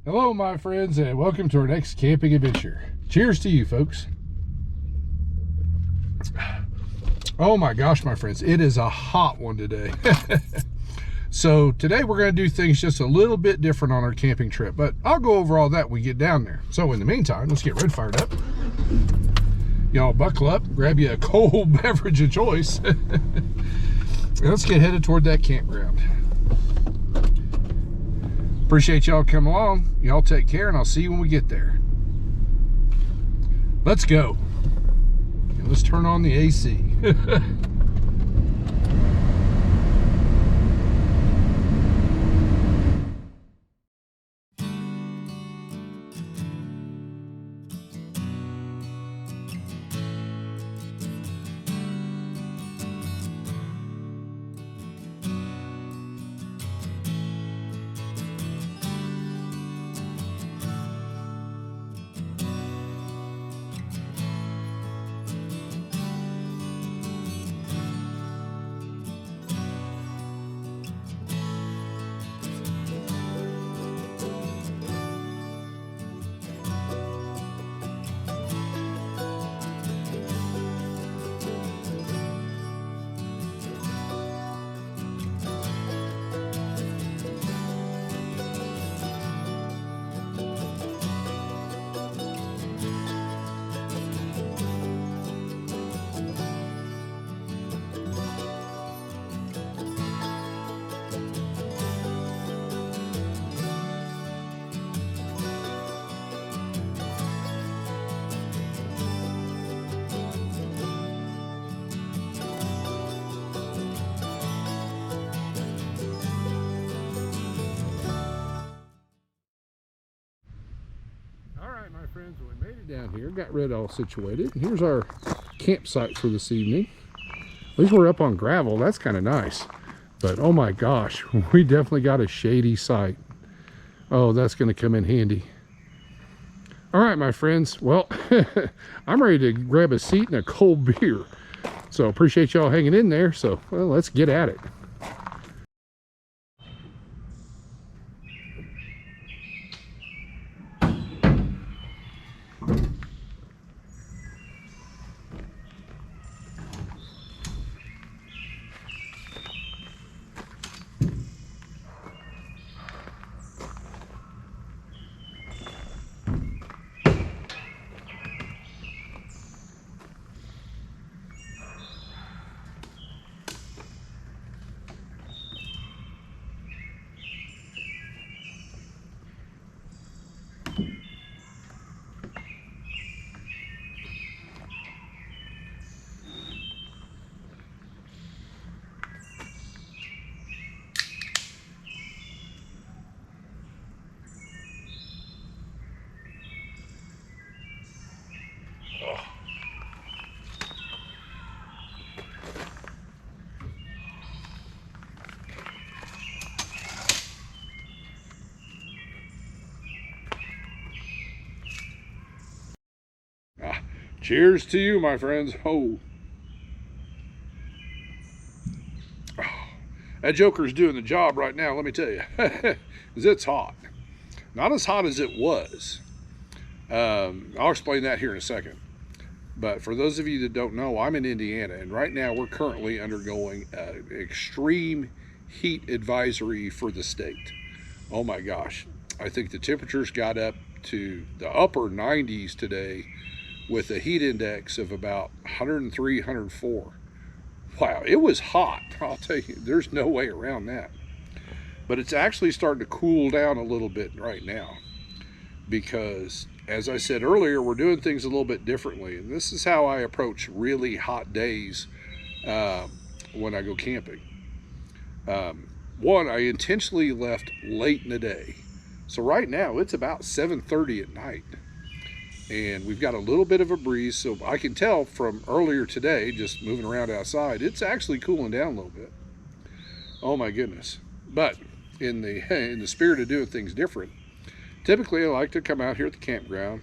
Hello, my friends, and welcome to our next camping adventure. Cheers to you, folks. Oh my gosh, my friends, it is a hot one today. So today we're going to do things just a little bit different on our camping trip, but I'll go over all that when we get down there. So in the meantime, let's get red fired up. Y'all buckle up, grab you a cold beverage of choice. And let's get headed toward that campground. Appreciate y'all coming along. Y'all take care, and I'll see you when we get there. Let's go. And let's turn on the AC. My friends, we made it down here, got red all situated. Here's our campsite for this evening. At least we're up on gravel. That's kind of nice. But oh my gosh, we definitely got a shady site. Oh, that's going to come in handy. All right, my friends. Well, I'm ready to grab a seat and a cold beer. So appreciate y'all hanging in there. So, well, let's get at it. Cheers to you, my friends. Oh, that Joker's doing the job right now, let me tell you. Because it's hot. Not as hot as it was. I'll explain that here in a second. But for those of you that don't know, I'm in Indiana, and right now we're currently undergoing an extreme heat advisory for the state. Oh my gosh. I think the temperatures got up to the upper 90s today, with a heat index of about 103, 104. Wow, it was hot. I'll tell you, there's no way around that. But it's actually starting to cool down a little bit right now because, as I said earlier, we're doing things a little bit differently. And this is how I approach really hot days when I go camping. One, I intentionally left late in the day. So right now it's about 7:30 at night. And we've got a little bit of a breeze, so I can tell from earlier today, just moving around outside, it's actually cooling down a little bit. Oh my goodness. But in the spirit of doing things different, typically I like to come out here at the campground,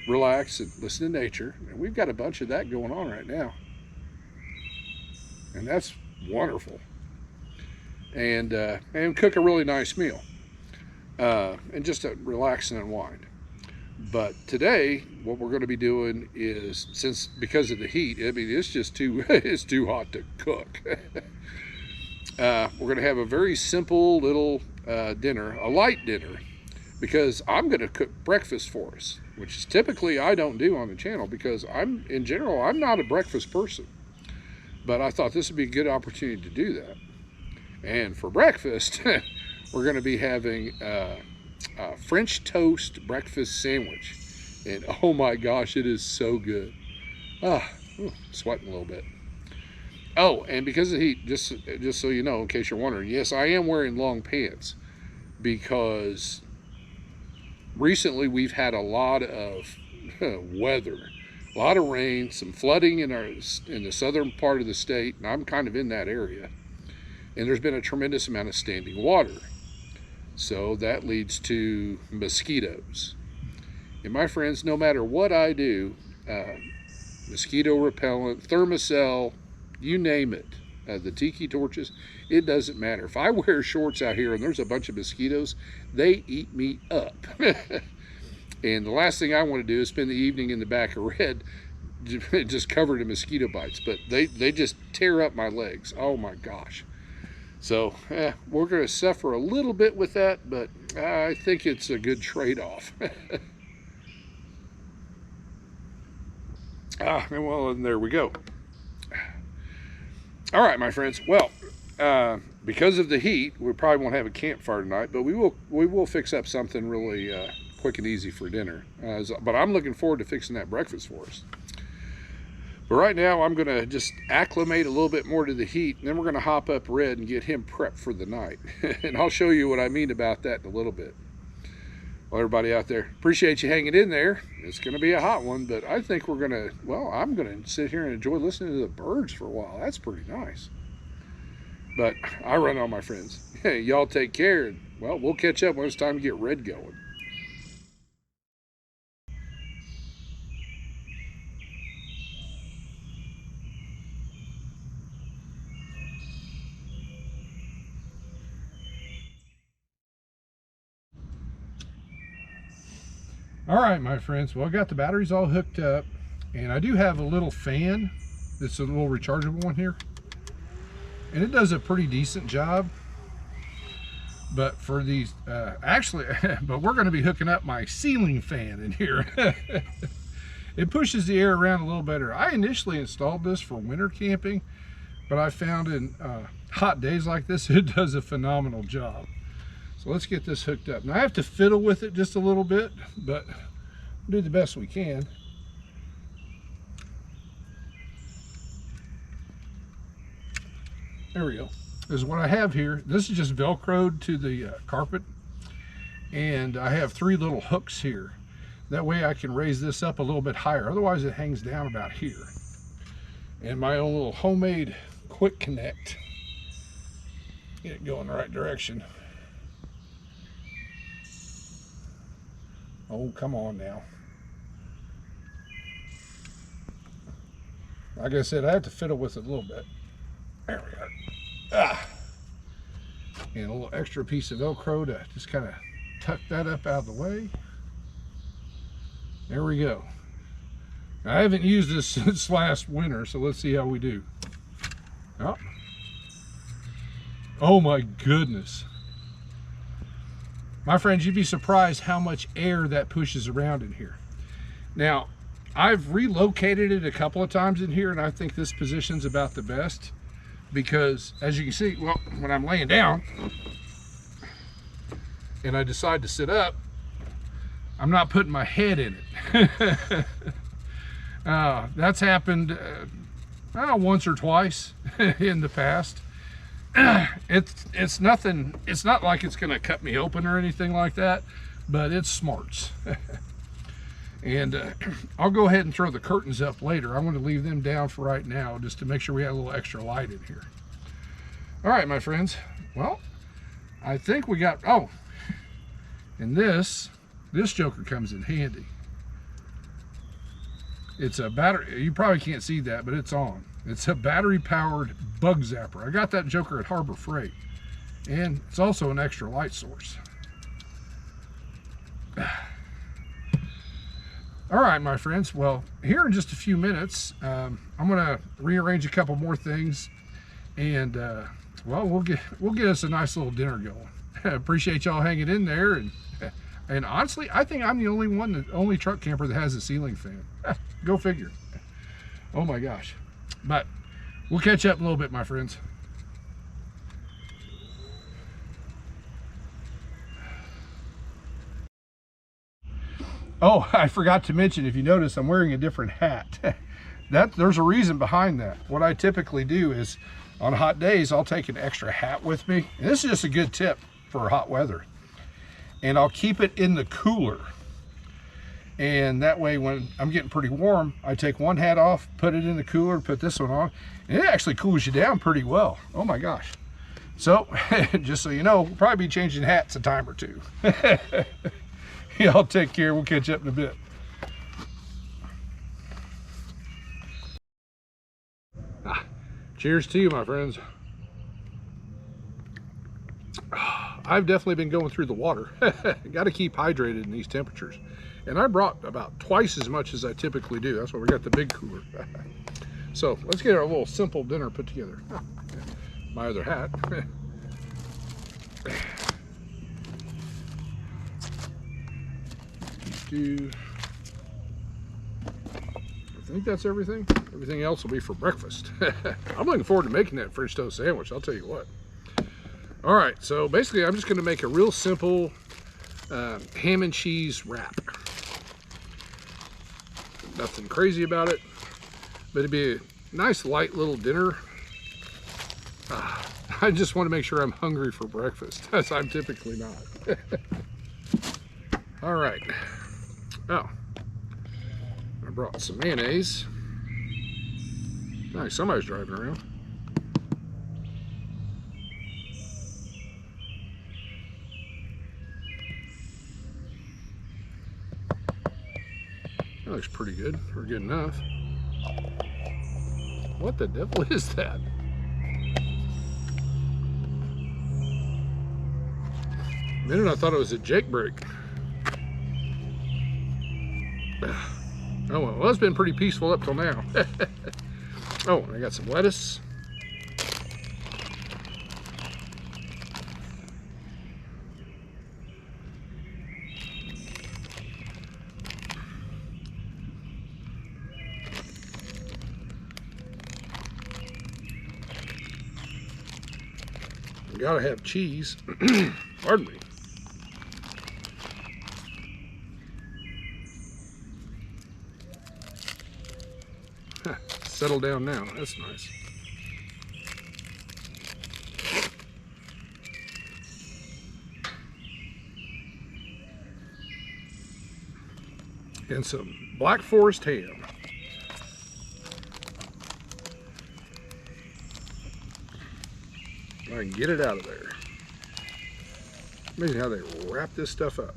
relax and listen to nature, and we've got a bunch of that going on right now. And that's wonderful. And cook a really nice meal. and just to relax and unwind. But today, what we're going to be doing is, because of the heat, I mean, it's just too it's too hot to cook. We're going to have a very simple little dinner, a light dinner, because I'm going to cook breakfast for us, which is typically I don't do on the channel because in general, I'm not a breakfast person. But I thought this would be a good opportunity to do that. And for breakfast, we're going to be having French toast breakfast sandwich, and oh my gosh, it is so good. Sweating a little bit. Oh, and because of the heat, just so you know, in case you're wondering, yes, I am wearing long pants because recently we've had a lot of weather, a lot of rain, some flooding in the southern part of the state, and I'm kind of in that area, and there's been a tremendous amount of standing water. So that leads to mosquitoes. And my friends, no matter what I do, mosquito repellent, Thermacell, you name it, the tiki torches, it doesn't matter. If I wear shorts out here and there's a bunch of mosquitoes, they eat me up. And the last thing I want to do is spend the evening in the back of red just covered in mosquito bites. But they just tear up my legs. Oh my gosh. So we're going to suffer a little bit with that, but I think it's a good trade-off. Well, and there we go. All right, my friends. Well, because of the heat, we probably won't have a campfire tonight, but we will fix up something really quick and easy for dinner. But I'm looking forward to fixing that breakfast for us. But right now, I'm going to just acclimate a little bit more to the heat, and then we're going to hop up Red and get him prepped for the night. And I'll show you what I mean about that in a little bit. Well, everybody out there, appreciate you hanging in there. It's going to be a hot one, but I think I'm going to sit here and enjoy listening to the birds for a while. That's pretty nice. But I run on, my friends. Hey, y'all take care. And, well, we'll catch up when it's time to get Red going. All right, my friends, well, I got the batteries all hooked up, and I do have a little fan that's a little rechargeable one here, and it does a pretty decent job. But for these but we're going to be hooking up my ceiling fan in here. It pushes the air around a little better. I initially installed this for winter camping, but I found in hot days like this, it does a phenomenal job. So let's get this hooked up. Now I have to fiddle with it just a little bit, but we'll do the best we can. There we go. This is what I have here. This is just Velcroed to the carpet, and I have 3 little hooks here. That way I can raise this up a little bit higher. Otherwise it hangs down about here. And my own little homemade quick connect. Get it going the right direction. Oh, come on now. Like I said, I have to fiddle with it a little bit. There we go. And a little extra piece of Velcro to just kind of tuck that up out of the way. There we go. Now, I haven't used this since last winter, so let's see how we do. Oh my goodness. My friends, you'd be surprised how much air that pushes around in here. Now, I've relocated it a couple of times in here, and I think this position's about the best because, as you can see, well, when I'm laying down and I decide to sit up, I'm not putting my head in it. That's happened once or twice in the past. It's nothing, it's not like it's gonna cut me open or anything like that, but it's smarts. And I'll go ahead and throw the curtains up later. I'm going to leave them down for right now just to make sure we have a little extra light in here. All right, my friends. Well, I think we got, oh, and this joker comes in handy. It's a battery, you probably can't see that, but it's on. It's a battery powered bug zapper. I got that joker at Harbor Freight, and it's also an extra light source. All right, my friends. Well, here in just a few minutes, I'm gonna rearrange a couple more things, and well, we'll get us a nice little dinner going. Appreciate y'all hanging in there, and honestly, I think I'm the only truck camper that has a ceiling fan. Go figure. Oh my gosh. But we'll catch up in a little bit, my friends. Oh, I forgot to mention, if you notice, I'm wearing a different hat. There's a reason behind that. What I typically do is, on hot days, I'll take an extra hat with me. And this is just a good tip for hot weather. And I'll keep it in the cooler. And that way, when I'm getting pretty warm, I take one hat off, put it in the cooler, put this one on, and it actually cools you down pretty well. Oh my gosh. So, just so you know, we'll probably be changing hats a time or two. Y'all take care. We'll catch up in a bit. Cheers to you, my friends. I've definitely been going through the water. Got to keep hydrated in these temperatures. And I brought about twice as much as I typically do. That's why we got the big cooler. So let's get our little simple dinner put together. My other hat. I think that's everything. Everything else will be for breakfast. I'm looking forward to making that French toast sandwich, I'll tell you what. All right, so basically I'm just gonna make a real simple ham and cheese wrap. Nothing crazy about it, but it'd be a nice light little dinner. I just want to make sure I'm hungry for breakfast, as I'm typically not. All right. Oh, I brought some mayonnaise. Nice, somebody's driving around. That looks pretty good, or good enough. What the devil is that? A minute I thought it was a Jake brake. Oh well, it's been pretty peaceful up till now. Oh, I got some lettuce. Gotta have cheese. Pardon me. Settle down now. That's nice. And some Black Forest ham. I can get it out of there. Amazing how they wrap this stuff up.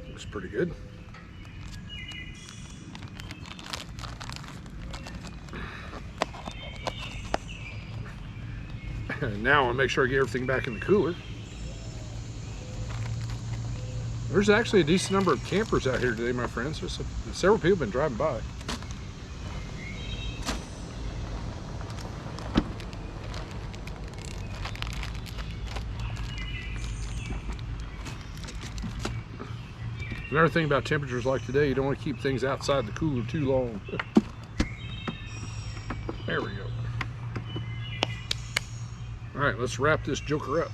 Looks pretty good. And now I'll make sure I get everything back in the cooler. There's actually a decent number of campers out here today, my friends. There's several people have been driving by. Another thing about temperatures like today, you don't want to keep things outside the cooler too long. There we go. All right, let's wrap this joker up.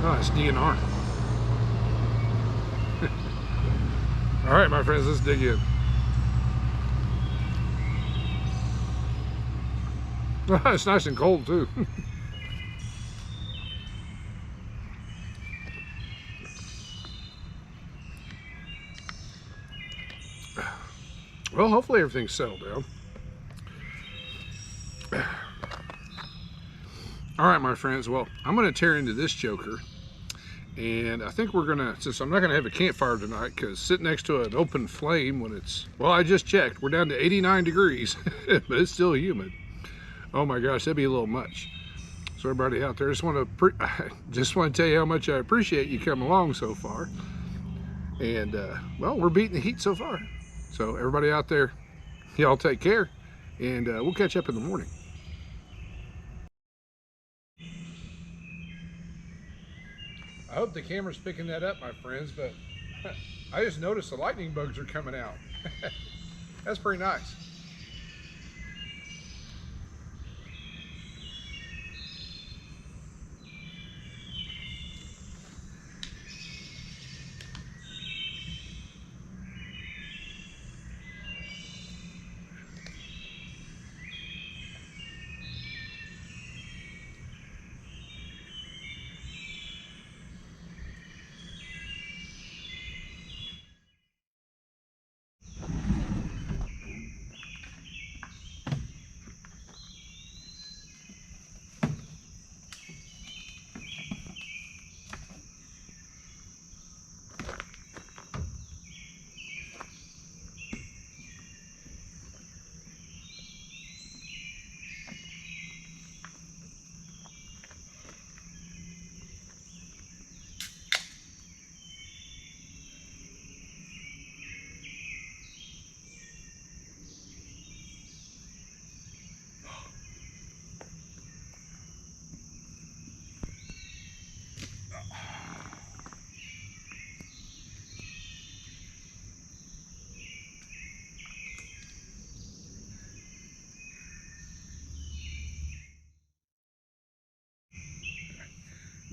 Oh, it's DNR. All right, my friends, let's dig in. It's nice and cold too. Well, hopefully everything's settled down. All right, my friends. Well, I'm going to tear into this joker. And I think we're gonna, since I'm not gonna have a campfire tonight, because sitting next to an open flame when it's, well, I just checked, we're down to 89 degrees, but it's still humid. Oh my gosh, that'd be a little much. So everybody out there, just want to tell you how much I appreciate you coming along so far. And well, we're beating the heat so far. So everybody out there, y'all take care, and we'll catch up in the morning. I hope the camera's picking that up, my friends, but I just noticed the lightning bugs are coming out. That's pretty nice.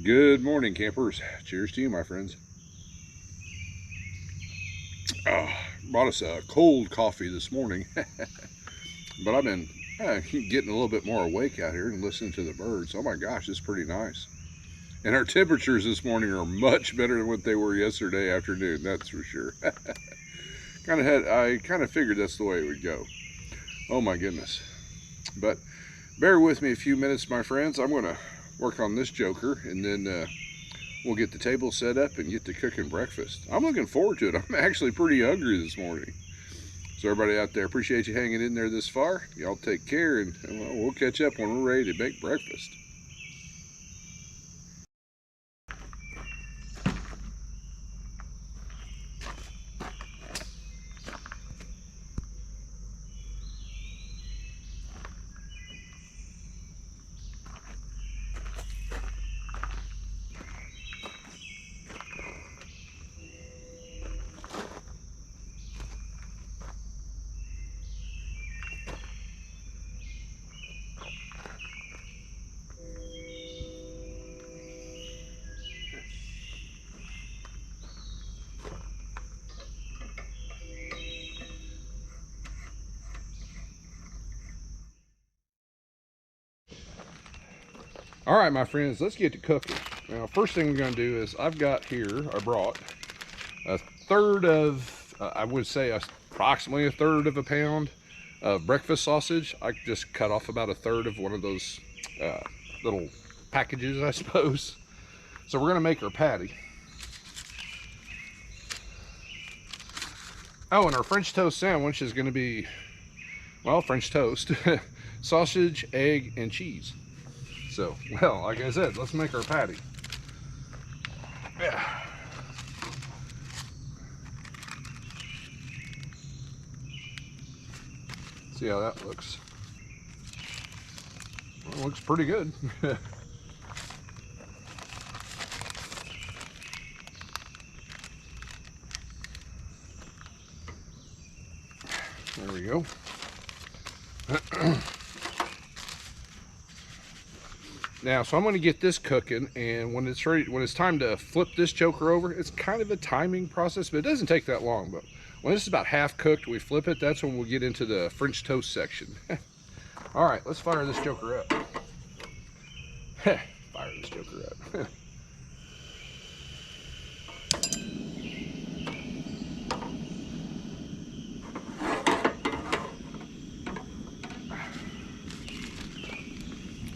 Good morning, campers. Cheers to you, my friends. Oh, brought us a cold coffee this morning, but I've been getting a little bit more awake out here and listening to the birds. Oh my gosh, it's pretty nice. And our temperatures this morning are much better than what they were yesterday afternoon, that's for sure. I kind of figured that's the way it would go. Oh my goodness. But bear with me a few minutes, my friends. I'm going to work on this joker, and then we'll get the table set up and get to cooking breakfast. I'm looking forward to it. I'm actually pretty hungry this morning. So everybody out there, appreciate you hanging in there this far. Y'all take care, and we'll catch up when we're ready to make breakfast. All right, my friends, let's get to cooking. Now, first thing we're going to do is I brought a third of, I would say approximately a third of a pound of breakfast sausage. I just cut off about a third of one of those little packages, I suppose. So we're going to make our patty. Oh, and our French toast sandwich is going to be, well, French toast, sausage, egg, and cheese. So, well, like I said, let's make our patty. Yeah. See how that looks. Well, it looks pretty good. There we go. Now, so I'm going to get this cooking, and when it's ready, when it's time to flip this joker over, it's kind of a timing process, but it doesn't take that long. But when it's about half cooked, we flip it. That's when we'll get into the French toast section. All right, let's fire this joker up. Fire this joker up.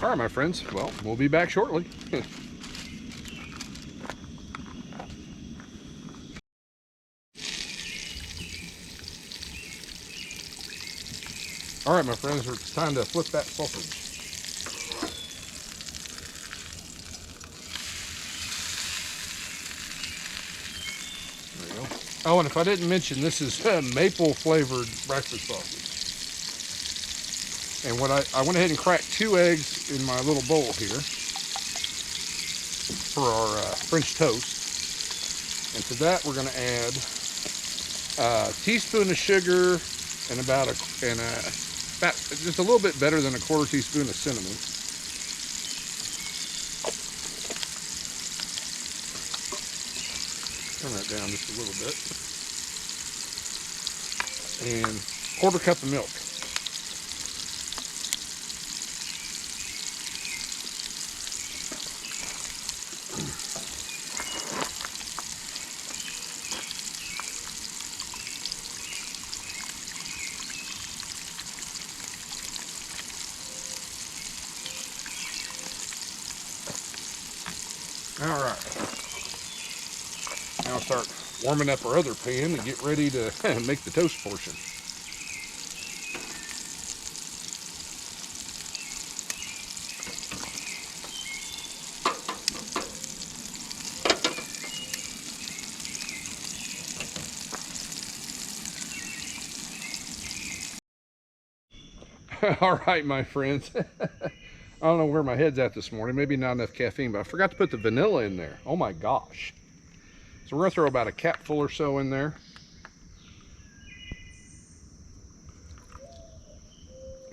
All right, my friends. Well, we'll be back shortly. All right, my friends, it's time to flip that sausage. There you go. Oh, and if I didn't mention, this is maple flavored breakfast sausage. And what I went ahead and cracked 2 eggs in my little bowl here for our French toast. And to that, we're going to add a teaspoon of sugar and about just a little bit better than a 1/4 teaspoon of cinnamon. Turn that down just a little bit. And 1/4 cup of milk. All right. Now start warming up our other pan and get ready to make the toast portion. All right, my friends. I don't know where my head's at this morning. Maybe not enough caffeine, but I forgot to put the vanilla in there. Oh my gosh. So we're gonna throw about a capful or so in there.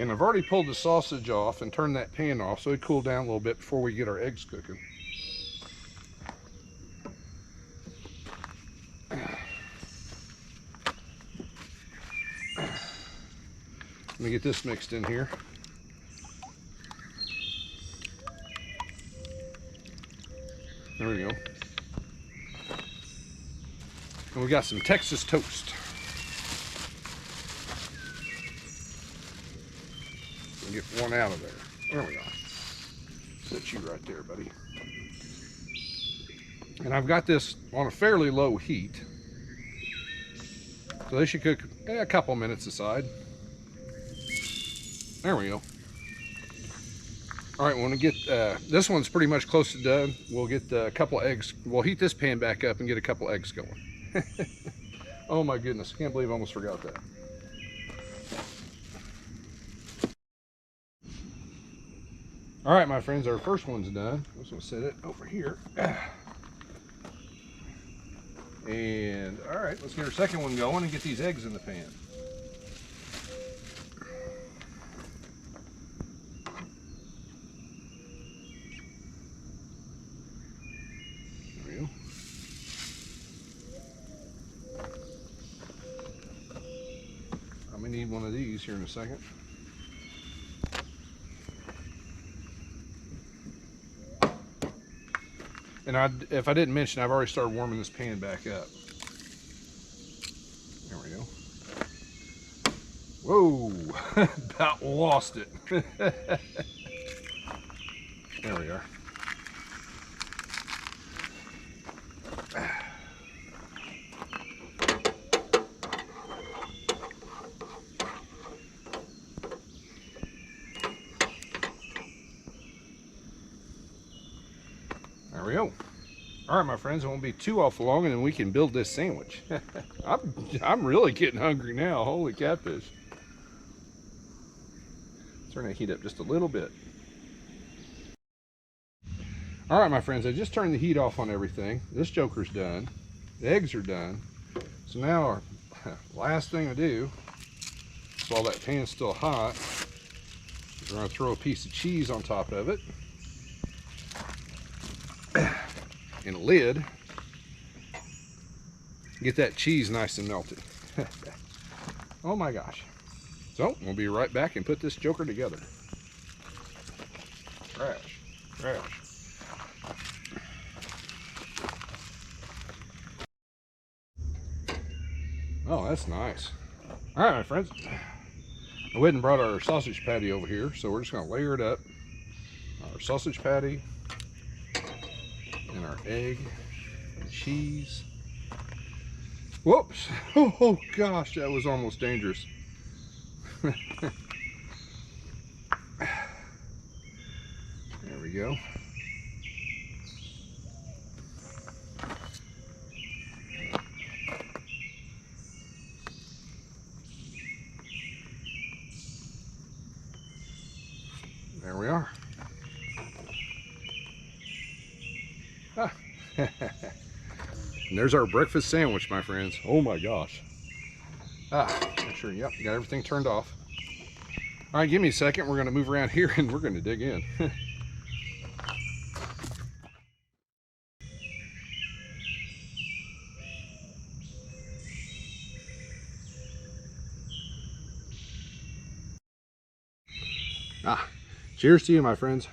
And I've already pulled the sausage off and turned that pan off so it cooled down a little bit before we get our eggs cooking. Let me get this mixed in here. There we go. And we got some Texas toast. We'll get one out of there. There we go. Set you right there, buddy. And I've got this on a fairly low heat. So they should cook a couple minutes aside. There we go. All right, when we get, this one's pretty much close to done. We'll get a couple of eggs. We'll heat this pan back up and get a couple eggs going. Oh my goodness, I can't believe I almost forgot that. All right, my friends, our first one's done. I'm just gonna set it over here. And all right, let's get our second one going and get these eggs in the pan. I'm gonna need one of these here in a second. And if I didn't mention, I've already started warming this pan back up. There we go. Whoa, about lost it. There we are. There we go. All right, my friends, it won't be too awful long and then we can build this sandwich. I'm really getting hungry now. Holy catfish. Turn that heat up just a little bit. All right, my friends, I just turned the heat off on everything. This joker's done. The eggs are done. So now our last thing to do, while that pan's still hot, we're gonna throw a piece of cheese on top of it. And a lid. Get that cheese nice and melted. Oh my gosh. So we'll be right back and put this joker together. Crash, crash. Oh, that's nice. All right, my friends. I went and brought our sausage patty over here, so we're just gonna layer it up. our sausage patty, and our egg and cheese. Whoops! Oh gosh, that was almost dangerous. There we go. There we are. Ah. And there's our breakfast sandwich, my friends. Oh my gosh. Make sure, yep, got everything turned off. All right, give me a second. We're gonna move around here and we're gonna dig in. Cheers to you, my friends.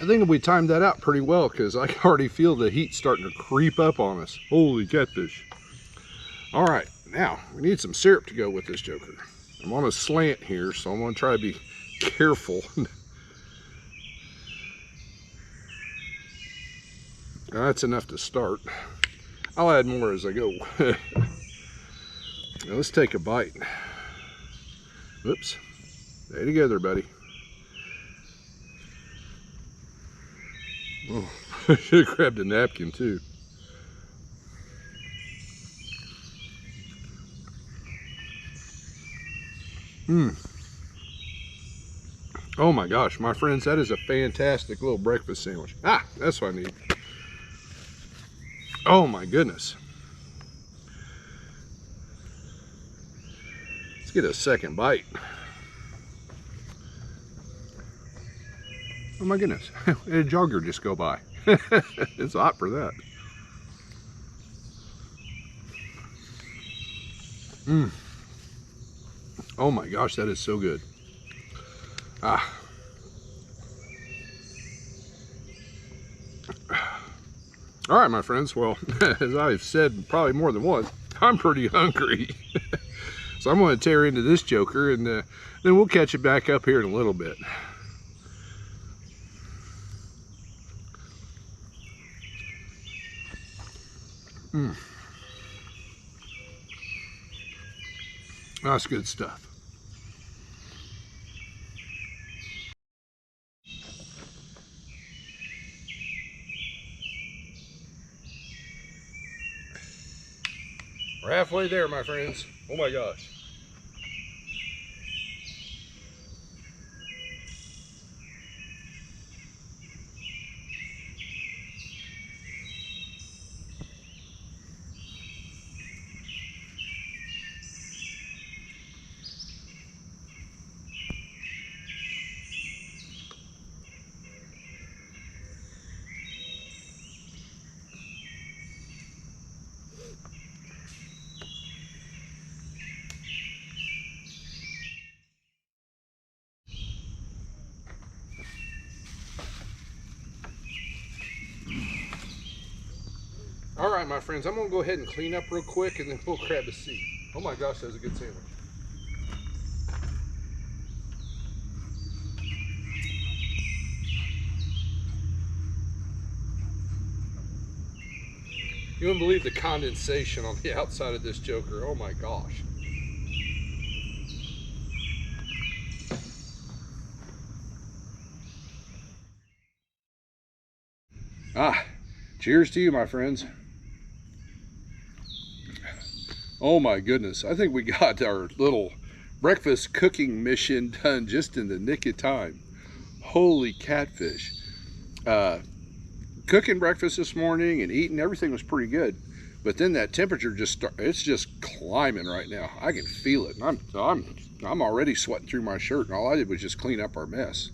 I think we timed that out pretty well because I can already feel the heat starting to creep up on us. Holy catfish. All right, now we need some syrup to go with this joker. I'm on a slant here, so I'm gonna try to be careful. That's enough to start. I'll add more as I go. Now let's take a bite. Oops. Stay together, buddy. Oh, I should have grabbed a napkin too. Oh my gosh, my friends, that is a fantastic little breakfast sandwich. That's what I need. Oh my goodness. Let's get a second bite. Oh my goodness, a jogger just go by. It's hot for that. Oh my gosh, that is so good. All right, my friends, well, as I've said probably more than once, I'm pretty hungry. So I'm going to tear into this joker, and then we'll catch it back up here in a little bit. That's good stuff. We're halfway there, my friends. Oh my gosh. All right, my friends, I'm gonna go ahead and clean up real quick and then we'll grab a seat. Oh my gosh, that was a good sandwich. You wouldn't believe the condensation on the outside of this joker. Oh my gosh. Cheers to you, my friends. Oh my goodness, I think we got our little breakfast cooking mission done just in the nick of time. Holy catfish. Cooking breakfast this morning and eating, everything was pretty good. But then that temperature it's just climbing right now. I can feel it. And I'm already sweating through my shirt, and all I did was just clean up our mess.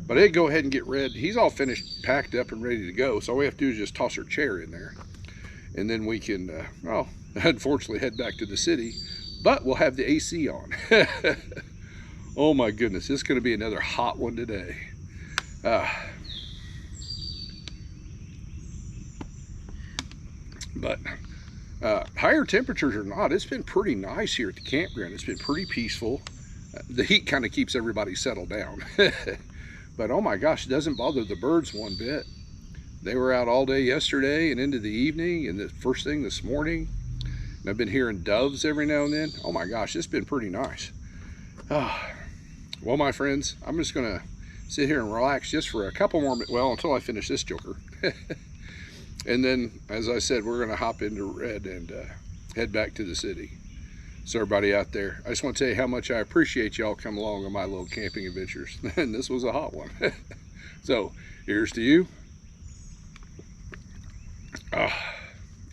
But I did go ahead and get red. He's all finished, packed up and ready to go. So all we have to do is just toss our chair in there. And then we can, unfortunately head back to the city, but we'll have the AC on. Oh my goodness, it's going to be another hot one today. But higher temperatures or not, it's been pretty nice here at the campground. It's been pretty peaceful. The heat kind of keeps everybody settled down. But oh my gosh, it doesn't bother the birds one bit. They were out all day yesterday and into the evening and the first thing this morning. And I've been hearing doves every now and then. Oh my gosh, it's been pretty nice. Well, my friends, I'm just going to sit here and relax just for a couple more minutes. Well, until I finish this joker. And then, as I said, we're going to hop into Red and head back to the city. So everybody out there, I just want to tell you how much I appreciate y'all coming along on my little camping adventures. And this was a hot one. So here's to you.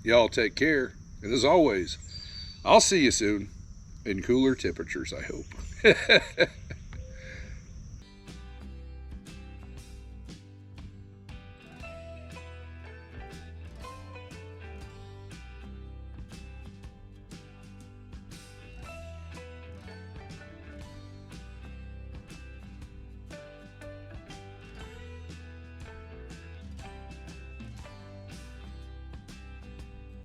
Y'all take care. And as always, I'll see you soon in cooler temperatures, I hope.